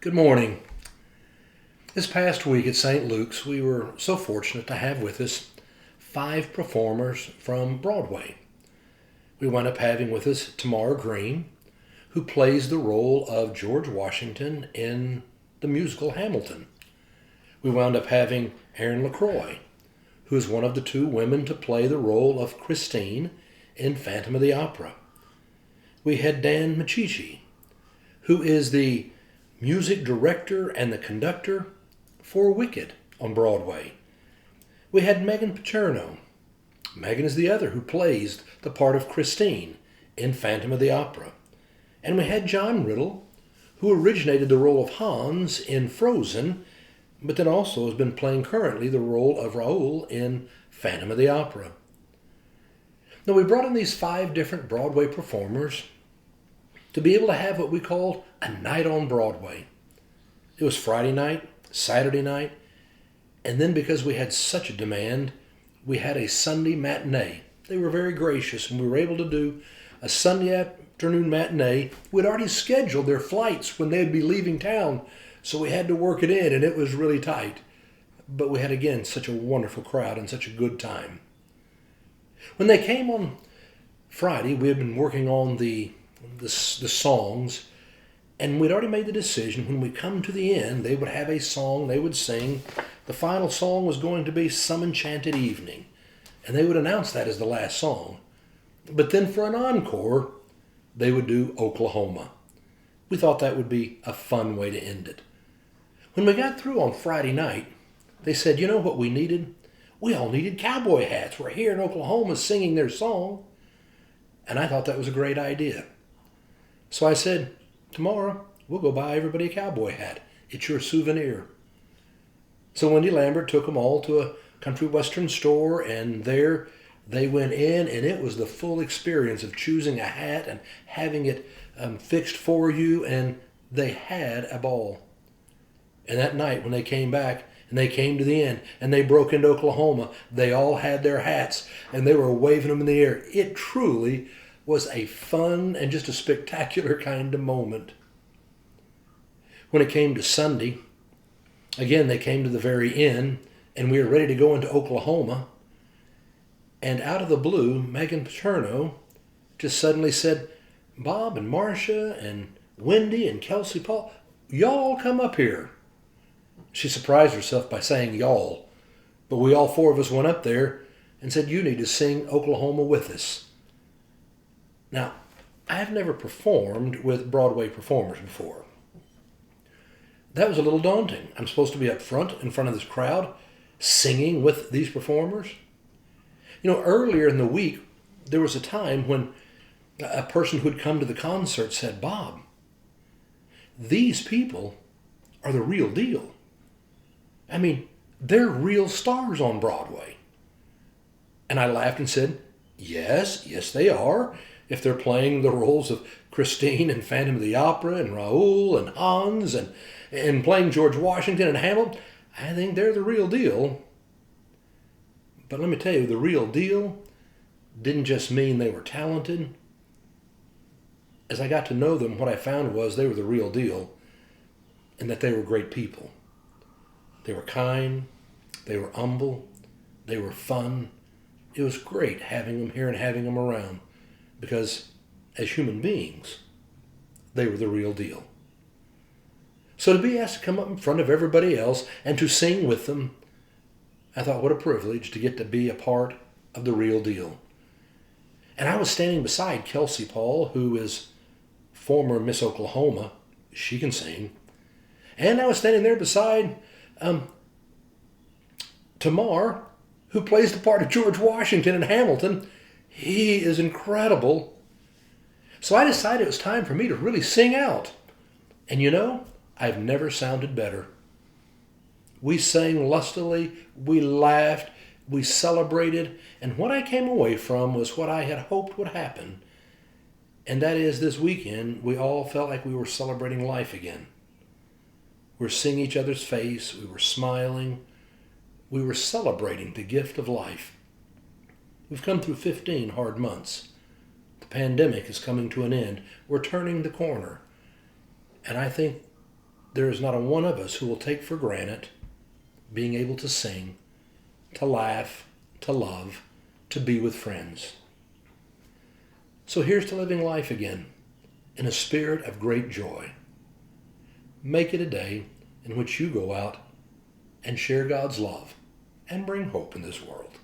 Good morning. This past week at St. Luke's, we were so fortunate to have with us 5 performers from Broadway. We wound up having with us Tamara Green, who plays the role of George Washington in the musical Hamilton. We wound up having Erin LaCroix, who is one of the 2 women to play the role of Christine in Phantom of the Opera. We had Dan Machichi, who is the music director and the conductor for Wicked on Broadway. We had Megan Paterno. Megan is the other who plays the part of Christine in Phantom of the Opera. And we had John Riddle, who originated the role of Hans in Frozen, but then also has been playing currently the role of Raoul in Phantom of the Opera. Now, we brought in these 5 different Broadway performers to be able to have what we called a night on Broadway. It was Friday night, Saturday night, and then because we had such a demand, we had a Sunday matinee. They were very gracious, and we were able to do a Sunday afternoon matinee. We'd already scheduled their flights when they'd be leaving town, so we had to work it in, and it was really tight. But we had, again, such a wonderful crowd and such a good time. When they came on Friday, we had been working on the songs, and we'd already made the decision when we come to the end, they would have a song they would sing. The final song was going to be Some Enchanted Evening, and they would announce that as the last song. But then for an encore, they would do Oklahoma. We thought that would be a fun way to end it. When we got through on Friday night, they said, you know what we needed? We all needed cowboy hats. We're here in Oklahoma singing their song. And I thought that was a great idea. So I said, tomorrow we'll go buy everybody a cowboy hat. It's your souvenir. So Wendy Lambert took them all to a country western store, and there they went in, and it was the full experience of choosing a hat and having it fixed for you, and they had a ball. And that night when they came back and they came to the end and they broke into Oklahoma, they all had their hats and they were waving them in the air. It truly was a fun and just a spectacular kind of moment. When it came to Sunday, again, they came to the very end, and we were ready to go into Oklahoma. And out of the blue, Megan Paterno just suddenly said, Bob and Marcia and Wendy and Kelsey Paul, y'all come up here. She surprised herself by saying y'all, but we all 4 of us went up there and said, you need to sing Oklahoma with us. Now, I have never performed with Broadway performers before. That was a little daunting. I'm supposed to be up front in front of this crowd singing with these performers. You know, earlier in the week, there was a time when a person who had come to the concert said, Bob, these people are the real deal. I mean, they're real stars on Broadway. And I laughed and said, yes, they are. If they're playing the roles of Christine and Phantom of the Opera and Raoul and Hans and playing George Washington and Hamilton, I think they're the real deal. But let me tell you, the real deal didn't just mean they were talented. As I got to know them, what I found was they were the real deal and that they were great people. They were kind, they were humble, they were fun. It was great having them here and having them around because as human beings, they were the real deal. So to be asked to come up in front of everybody else and to sing with them, I thought, what a privilege to get to be a part of the real deal. And I was standing beside Kelsey Paul, who is former Miss Oklahoma. She can sing. And I was standing there beside Tamar, who plays the part of George Washington in Hamilton. He is incredible. So I decided it was time for me to really sing out. And you know, I've never sounded better. We sang lustily, we laughed, we celebrated, and what I came away from was what I had hoped would happen. And that is, this weekend, we all felt like we were celebrating life again. We were seeing each other's face, we were smiling, we were celebrating the gift of life. We've come through 15 hard months. pandemic is coming to an end. We're turning the corner. And I think there is not a one of us who will take for granted being able to sing, to laugh, to love, to be with friends. So here's to living life again in a spirit of great joy. Make it a day in which you go out and share God's love and bring hope in this world.